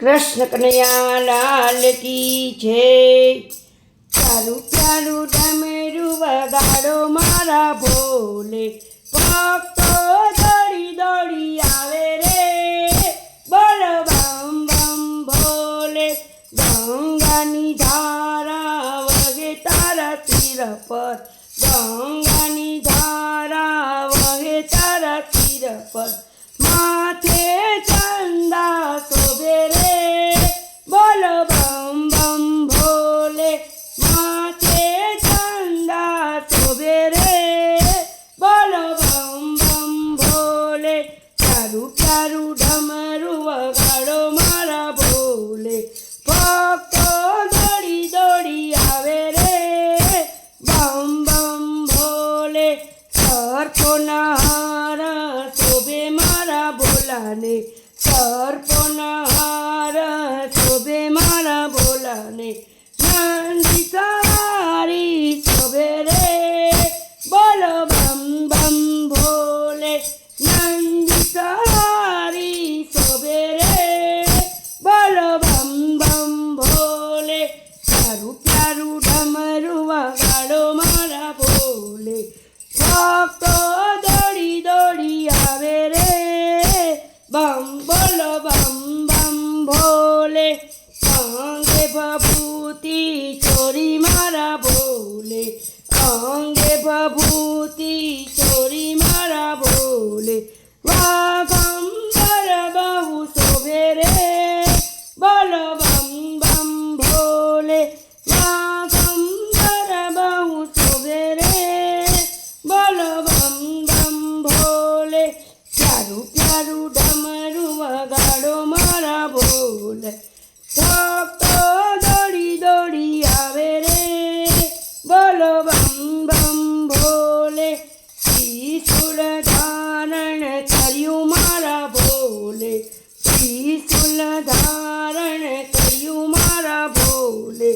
कृष्ण कन्हैया लाल की जय। प्यारू प्यारू डमरू वगाड़ो मारा भोले, भक्तो दौड़ी दौड़ी आवे रे, बोलो बम बम भोले। गंगानी धारा वहे तारा तीर पर, गंगानी धारा वहे तारा तीर पर, माथे चंदा शोभे रे, बोलो बम बम भोले। माथे चंदा शोभे रे, बोलो बम बम भोले। प्यारू प्यारू डमरू वगाड़ो मारा भोले, भक्तो दौड़ी दौड़ी आवे रे, बम बम भोले। सर्पोना हार शोभे मारा भोलाने, सर्पोना हार शोभे मारा भोलाने। नंदी सवारी शोभे रे, बोलो बम बम भोले। नंदी सवारी शोभे रे, बोलो बम बम भोले। प्यारू प्यारू डमरू वगाड़ो मारा भोले, भक्तो दौड़ी दौड़ी आवे रे, बम बोलो बम बम भोले। अंगे भभूति चोरी मारा भोले, अंगे भभूति चोरी मारा भोले। वाघंबर बहु शोभे रे, बोलो बम बम भोले। वाघंबर बहु शोभे रे, बोलो बम बम भोले। प्यारू प्यारू डमरू वगाड़ो मारा भोले, भक्तो दौड़ी दौड़ी आवे रे, बोलो बम बम भोले। त्रिशूल धारण कर्यु मारा भोले, त्रिशूल धारण कर्यु मारा भोले।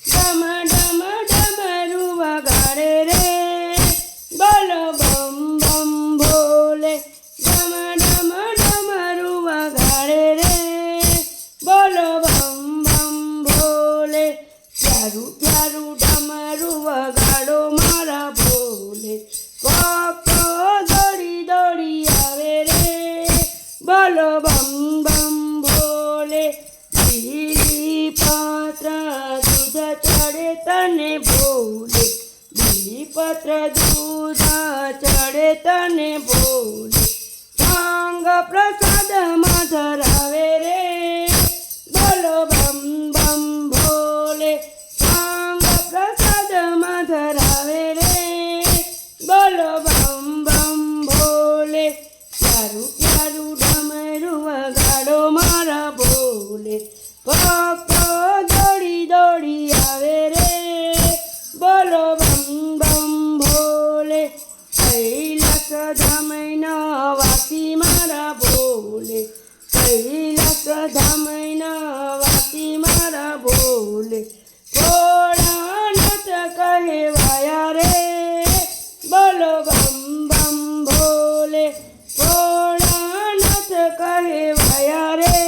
डम डम डमरू वगाड़े रे, बोलो बम बम भोले। डम डम डमरू वगाड़े रे, बोलो बम बम भोले। प्यारू प्यारू डमरू वगाड़ो मारा भोले, भक्तो दौड़ी दौड़ी आवे रे, बोलो बम बम भोले। बीली पत्र दूध चढ़े तने भोले, बीली पत्र दूध चढ़े तने भोले। भांग प्रसाद धरावे रे, बोलो बम बम भोले। भांग प्रसाद धरावे रे, बोलो बम बम भोले। प्यारू प्यारू डमरू वगाड़ो मारा भोले, भक्तो दौड़ी दौड़ी आवे रे, बोलो बम बम भोले। कैलास धामैन वासी मारा भोले, कैलास धामैन वासी मारा भोले। भोलानाथ कहवाया रे, बोलो बम बम भोले। भोलानाथ कहवाया रे,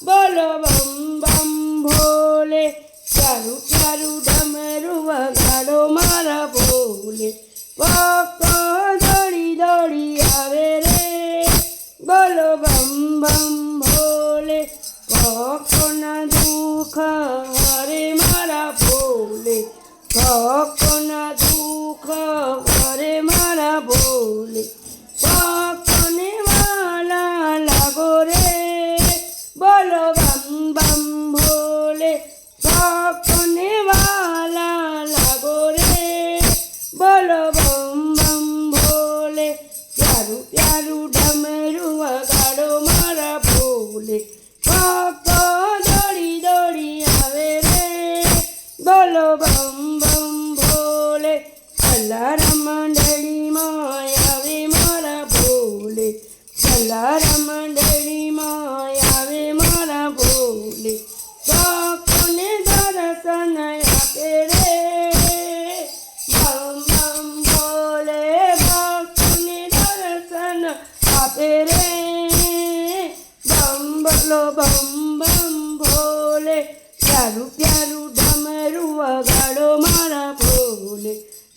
बोलो बम बम भोले। प्यारू प्यारू डमरू वगाड़ो मारा भोले, भक्तो दौड़ी दौड़ी आवे रे, बोलो बम बम भोले। भक्तोना दुख हरे मारा भोले, भक्तोना दुख हरे मारा भोले। भक्तोने वाला लागो रे, बोलो बम बम भोले। भक्तोने वाला लागो रे, बोलो बम बम भोले। प्यारू प्यारू डमरू वगाड़ो मारा भोले, भक्तो दौड़ी दौड़ी आवे रे, बोलो बम बम भोले। कलार मंडली मायावे मारा भोले, कलार मंडली मायावे मारा भोले। भक्तोने दर्शन आपे रे, बम बम भोले। भक्तोने दर्शन आपे रे, बम बोलो बम बम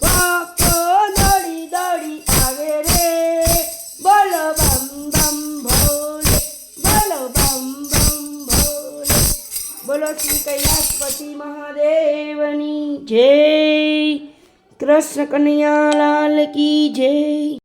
ભક્તો દોડી દોડી આવે રે બોલો બમ બમ ભોલે બોલો બમ બમ ભોલે બોલો શ્રી કૈલાસપતિ મહાદેવની જય કૃષ્ણ કનૈયા લાલ કી જય।